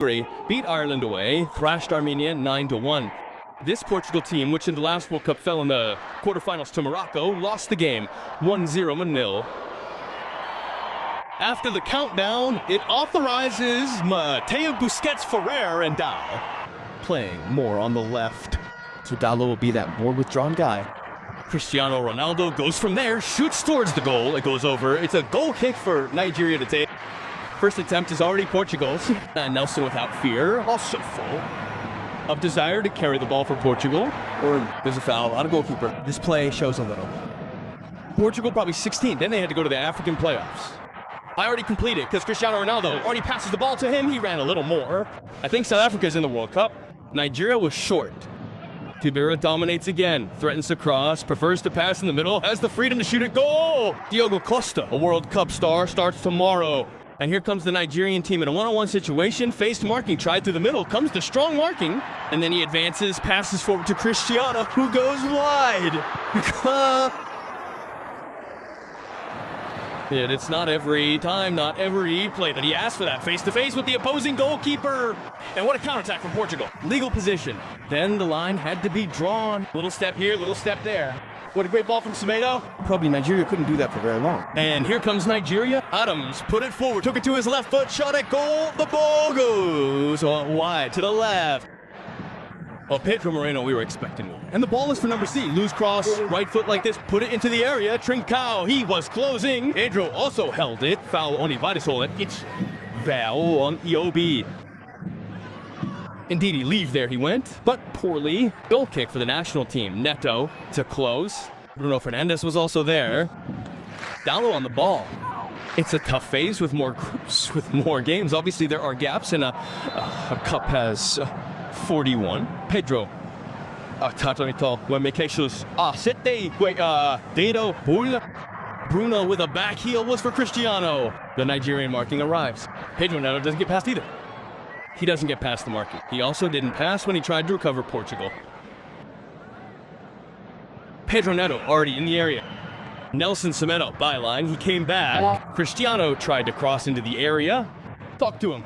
beat Ireland away, thrashed Armenia 9-1. This Portugal team, which in the last World Cup fell in the quarterfinals to Morocco, lost the game 1-0. After the countdown, it authorizes Mateo Busquets, Ferrer, and Dal playing more on the left. So Dalo will be that more withdrawn guy. Cristiano Ronaldo goes from there, shoots towards the goal, it goes over. It's a goal kick for Nigeria to take. First attempt is already Portugal's. And Nelson without fear, also full of desire to carry the ball for Portugal. Or there's a foul on a goalkeeper. This play shows a little. Portugal probably 16, then they had to go to the African playoffs. I already completed because Cristiano Ronaldo already passes the ball to him. He ran a little more. I think South Africa's in the World Cup. Nigeria was short. Tibera dominates again, threatens to cross, prefers to pass in the middle, has the freedom to shoot at goal. Diogo Costa, a World Cup star, starts tomorrow. And here comes the Nigerian team in a one-on-one situation, faced marking, tried through the middle, comes to strong marking, and then he advances, passes forward to Cristiano, who goes wide. Yet it's not every time, not every play that he asks for that face-to-face with the opposing goalkeeper. And what a counterattack from Portugal. Legal position. Then the line had to be drawn. Little step here, little step there. What a great ball from Semedo. Probably Nigeria couldn't do that for very long. And here comes Nigeria. Adams put it forward, took it to his left foot, shot at goal. The ball goes wide to the left. Well, Pedro Moreno, we were expecting more. And the ball is for number C. Loose cross, right foot like this, put it into the area. Trincao, he was closing. Pedro also held it. Foul on Ivadisol. It's foul on Iobi. Indeed, he leave there he went, but poorly. Goal kick for the national team. Neto to close. Bruno Fernandes was also there. Dalo on the ball. It's a tough phase with more groups, with more games. Obviously, there are gaps, and a cup has 41. Pedro. Bruno with a back heel was for Cristiano. The Nigerian marking arrives. Pedro Neto doesn't get past either. He doesn't get past the marking. He also didn't pass when he tried to recover Portugal. Pedro Neto already in the area. Nelson Semedo byline. He came back. Cristiano tried to cross into the area. Talk to him.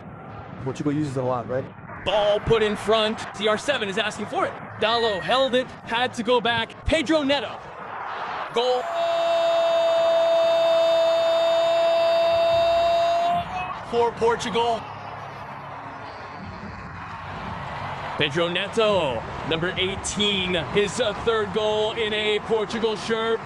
Portugal uses it a lot, right? Ball put in front. CR7 is asking for it. Dalo held it, had to go back. Pedro Neto. Goal. For Portugal. Pedro Neto, number 18, his third goal in a Portugal shirt.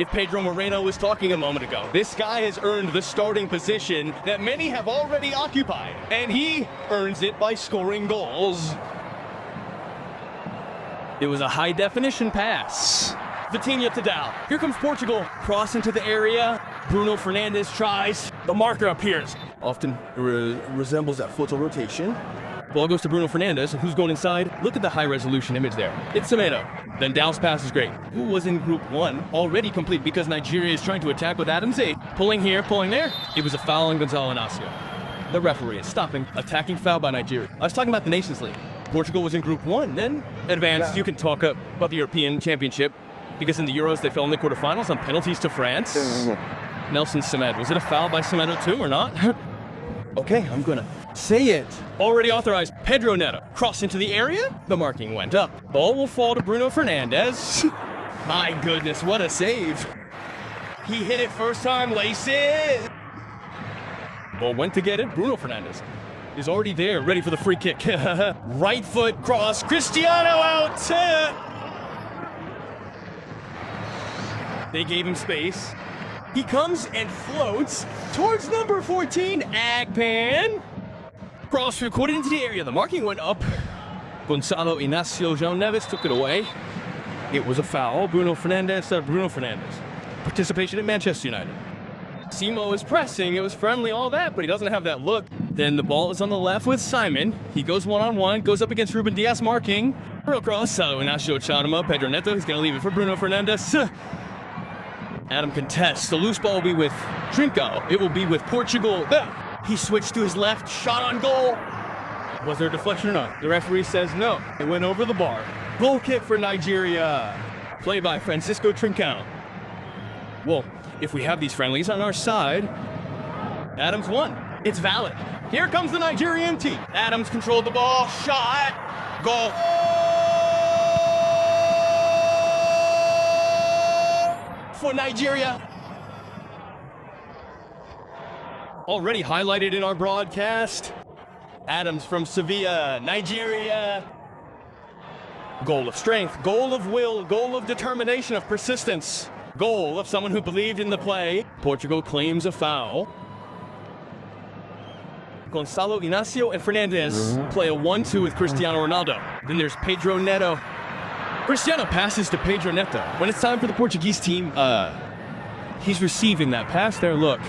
If Pedro Moreno was talking a moment ago, this guy has earned the starting position that many have already occupied, and he earns it by scoring goals. It was a high-definition pass. Vitinha to Dal. Here comes Portugal. Cross into the area. Bruno Fernandes tries. The marker appears. Often resembles that footal rotation. Ball goes to Bruno Fernandes, who's going inside. Look at the high-resolution image there. It's Semedo. Then Dal's pass is great. Who was in Group 1, already complete because Nigeria is trying to attack with Adams 8. Pulling here, pulling there. It was a foul on Gonzalo Inacio. The referee is stopping. Attacking foul by Nigeria. I was talking about the Nations League. Portugal was in Group 1, then advanced. You can talk about the European Championship because in the Euros they fell in the quarterfinals on penalties to France. Nelson Semedo. Was it a foul by Semedo too or not? Okay, I'm gonna say it. Already authorized. Pedro Neto. Cross into the area. The marking went up. Ball will fall to Bruno Fernandes. My goodness, what a save. He hit it first time. Lace it. Ball went to get it. Bruno Fernandes is already there, ready for the free kick. Right foot cross. Cristiano out. They gave him space. He comes and floats towards number 14, Agpan. Cross recorded into the area. The marking went up. Gonzalo Inacio João Neves took it away. It was a foul. Bruno Fernandes. Participation at Manchester United. Simo is pressing. It was friendly, all that, but he doesn't have that look. Then the ball is on the left with Simon. He goes one-on-one, goes up against Ruben Diaz marking. Real cross. Inacio Chanama. Pedro Neto. He's going to leave it for Bruno Fernandes. Adam contests. The loose ball will be with Trincao. It will be with Portugal. He switched to his left. Shot on goal. Was there a deflection or not? The referee says no. It went over the bar. Goal kick for Nigeria. Play by Francisco Trincao. Well, if we have these friendlies on our side, Adams won. It's valid. Here comes the Nigerian team. Adams controlled the ball, shot, goal. For Nigeria. Already highlighted in our broadcast. Adams from Sevilla, Nigeria. Goal of strength, goal of will, goal of determination, of persistence. Goal of someone who believed in the play. Portugal claims a foul. Gonzalo Inacio and Fernandez play a 1-2 with Cristiano Ronaldo. Then there's Pedro Neto. Cristiano passes to Pedro Neto. When it's time for the Portuguese team, he's receiving that pass there. Look,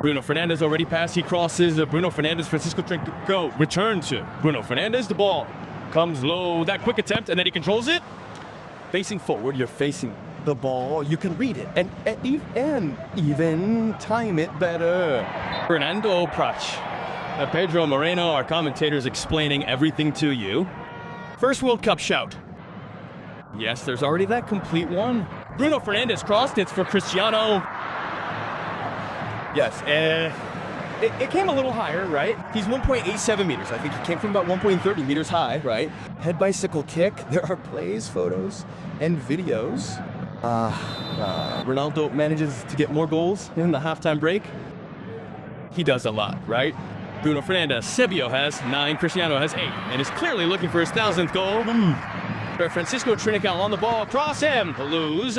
Bruno Fernandes already passed. He crosses. Bruno Fernandes, Francisco Trinco, return to Bruno Fernandes. The ball comes low. That quick attempt, and then he controls it. Facing forward, you're facing the ball. You can read it and even time it better. Fernando Prach. Pedro Moreno, our commentators explaining everything to you. First World Cup shout. Yes, there's already that complete one. Bruno Fernandes crossed. It's for Cristiano. Yes, it came a little higher, right? He's 1.87 meters. I think he came from about 1.30 meters high, right? Head bicycle kick. There are plays, photos, and videos. Ronaldo manages to get more goals in the halftime break. He does a lot, right? Bruno Fernandes, Sebio has 9, Cristiano has 8, and is clearly looking for his 1,000th goal. Francisco Trinco on the ball, cross him, lose.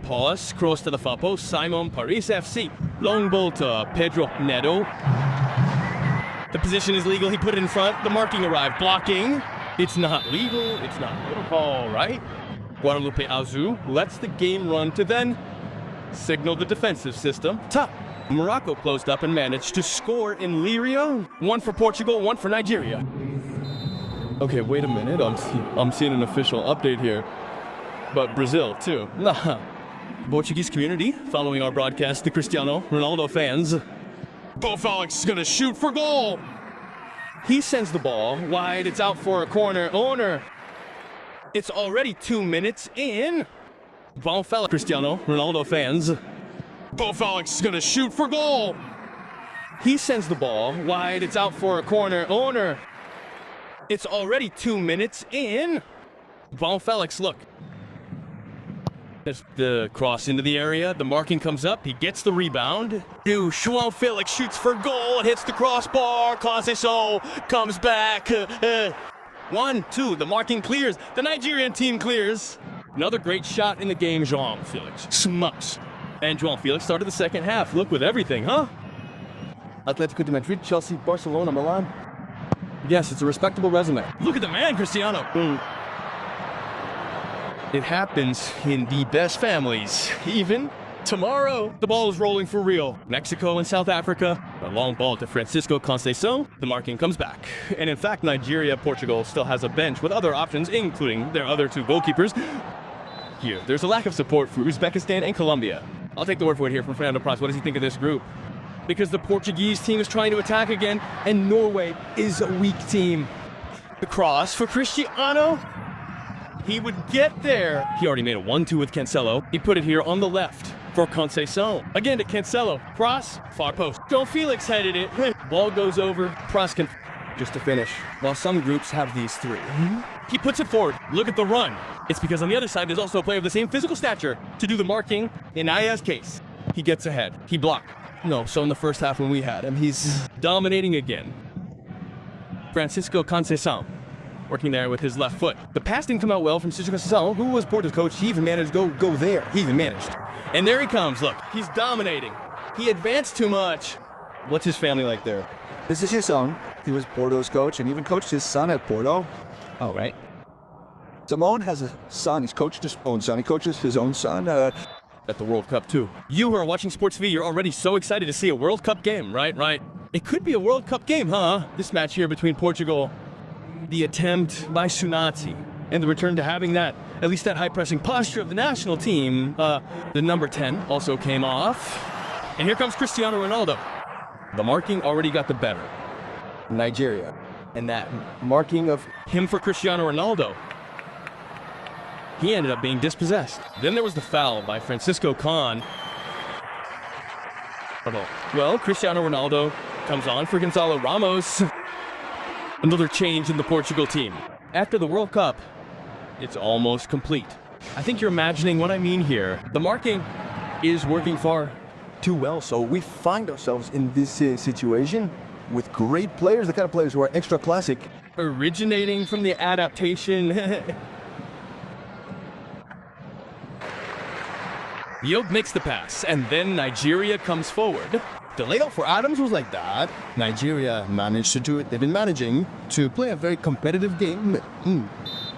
Pause, cross to the far post, Simon Paris FC, long ball to Pedro Neto. The position is legal, he put it in front, the marking arrived, blocking. It's not legal, it's not protocol, right? Guadalupe Azu lets the game run to then signal the defensive system. Top. Morocco closed up and managed to score in Liria. 1 for Portugal, 1 for Nigeria. Okay, wait a minute. I'm seeing an official update here. But Brazil, too. Nah. Portuguese community following our broadcast, the Cristiano Ronaldo fans. Bo Felix is going to shoot for goal. He sends the ball wide. It's out for a corner. Owner. It's already 2 minutes in. Bo Felix, Cristiano Ronaldo fans. Bo Felix is going to shoot for goal. He sends the ball wide. It's out for a corner. Owner. It's already 2 minutes in. Bo Felix, look. There's the cross into the area. The marking comes up. He gets the rebound. João Felix shoots for goal. It hits the crossbar. Conceição comes back. 1-2. The marking clears. The Nigerian team clears. Another great shot in the game. João Felix smacks. And João Felix started the second half. Look with everything, huh? Atletico de Madrid, Chelsea, Barcelona, Milan. Yes, it's a respectable resume. Look at the man, Cristiano. It happens in the best families. Even tomorrow, the ball is rolling for real. Mexico and South Africa. A long ball to Francisco Conceição. The marking comes back. And in fact, Nigeria, Portugal still has a bench with other options, including their other 2 goalkeepers. Here, there's a lack of support for Uzbekistan and Colombia. I'll take the word for it here from Fernando Praz. What does he think of this group? Because the Portuguese team is trying to attack again, and Norway is a weak team. The cross for Cristiano. He would get there. He already made a 1-2 with Cancelo. He put it here on the left for Conceição. Again to Cancelo. Cross, far post. João Felix headed it. Ball goes over. Praz can just to finish. While some groups have these 3. He puts it forward. Look at the run. It's because on the other side, there's also a player of the same physical stature to do the marking. In Aya's case, he gets ahead. He blocked. No, so in the first half when we had him, he's dominating again. Francisco Conceição, working there with his left foot. The pass didn't come out well from Francisco Conceição, who was Porto's coach. He even managed to go there. He even managed. And there he comes. Look, he's dominating. He advanced too much. What's his family like there? This is his son. He was Porto's coach and even coached his son at Porto. Oh, right. Simone has a son. He's coached his own son. He coaches his own son at the World Cup, too. You who are watching Sports V, you're already so excited to see a World Cup game, right? Right. It could be a World Cup game, huh? This match here between Portugal, the attempt by Sunati, and the return to having that, at least that high-pressing posture of the national team. The number 10 also came off. And here comes Cristiano Ronaldo. The marking already got the better. Nigeria. And that marking of him for Cristiano Ronaldo. He ended up being dispossessed. Then there was the foul by Francisco Khan. Well, Cristiano Ronaldo comes on for Gonzalo Ramos. Another change in the Portugal team. After the World Cup, it's almost complete. I think you're imagining what I mean here. The marking is working far Too well, so we find ourselves in this situation with great players, the kind of players who are extra classic. originating from the adaptation. Yoke makes the pass, and then Nigeria comes forward. The layout for Adams was like that. Nigeria managed to do it. They've been managing to play a very competitive game,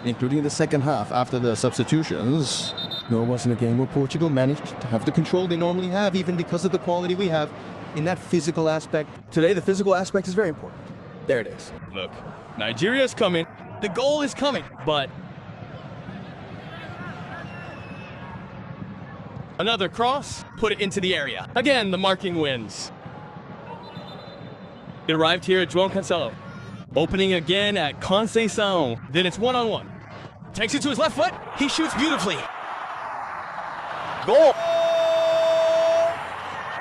including in the second half after the substitutions. No, it wasn't a game where Portugal managed to have the control they normally have, even because of the quality we have in that physical aspect. Today, the physical aspect is very important. There it is. Look, Nigeria's coming. The goal is coming, but another cross, put it into the area. Again, the marking wins. It arrived here at João Cancelo. Opening again at Conceição. Then it's one-on-one. Takes it to his left foot. He shoots beautifully. Goal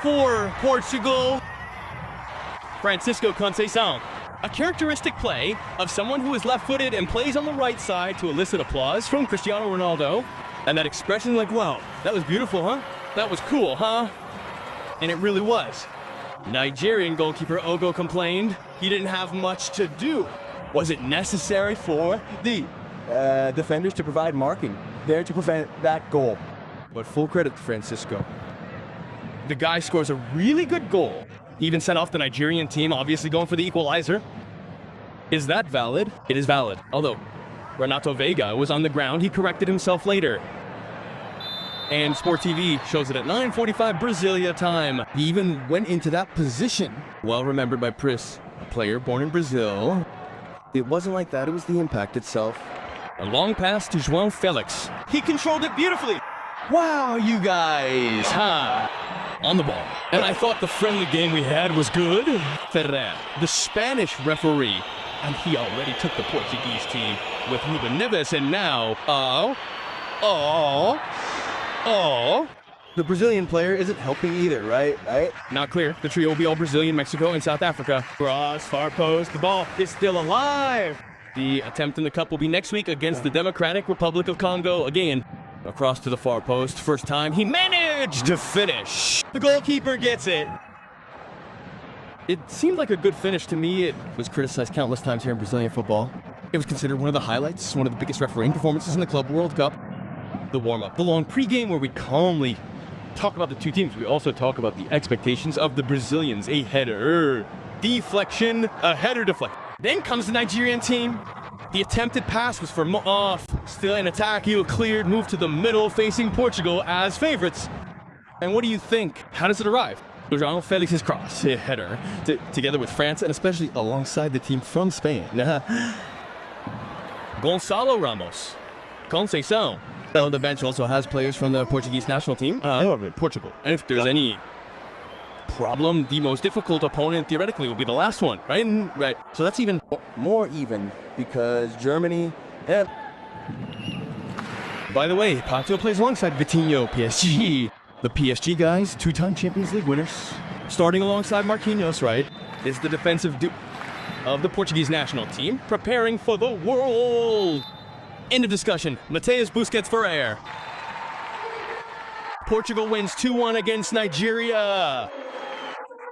for Portugal. Francisco Conceição. A characteristic play of someone who is left-footed and plays on the right side to elicit applause from Cristiano Ronaldo. And that expression like, wow, that was beautiful, huh? That was cool, huh? And it really was. Nigerian goalkeeper Ogo complained he didn't have much to do. Was it necessary for The defenders to provide marking there to prevent that goal. But full credit to Francisco. the guy scores a really good goal? He even sent off the Nigerian team, obviously going for the equalizer. Is that valid? It is valid. Although Renato Vega was on the ground, he corrected himself later. And Sport TV shows it at 9:45 Brasilia time. He even went into that position. Well remembered by Pris, a player born in Brazil. It wasn't like that, it was the impact itself. A long pass to João Felix. He controlled it beautifully. Wow, you guys, huh? On the ball. And I thought the friendly game we had was good. Ferrer, the Spanish referee. And he already took the Portuguese team with Ruben Neves, and now, The Brazilian player isn't helping either, right? not clear. The trio will be all Brazilian, Mexico, and South Africa. Cross, far post, the ball is still alive. The attempt in the cup will be next week against the Democratic Republic of Congo. Again, across to the far post. First time he managed to finish. The goalkeeper gets it. It seemed like a good finish to me. It was criticized countless times here in Brazilian football. It was considered one of the highlights, one of the biggest refereeing performances in the Club World Cup. The warm-up, the long pregame where we calmly talk about the two teams. We also talk about the expectations of the Brazilians. A header, deflection, a header deflection. Then comes the Nigerian team. The attempted pass was for off. Still in attack, he cleared, moved to the middle, facing Portugal as favorites. And what do you think? How does it arrive? João Felix's cross, a header, together with France and especially alongside the team from Spain. Gonzalo Ramos, Conceição. The bench also has players from the Portuguese national team. Portugal. And if there's any problem, the most difficult opponent theoretically will be the last one, right? Right. So that's even more even because Germany and... By the way, Pato plays alongside Vitinho, PSG. The PSG guys, two-time Champions League winners. Starting alongside Marquinhos, right, is the defensive of the Portuguese national team, preparing for the World. End of discussion. Mateus Busquets Ferrer. Portugal wins 2-1 against Nigeria.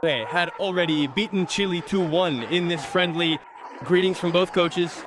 They had already beaten Chile 2-1 in this friendly. Greetings from both coaches.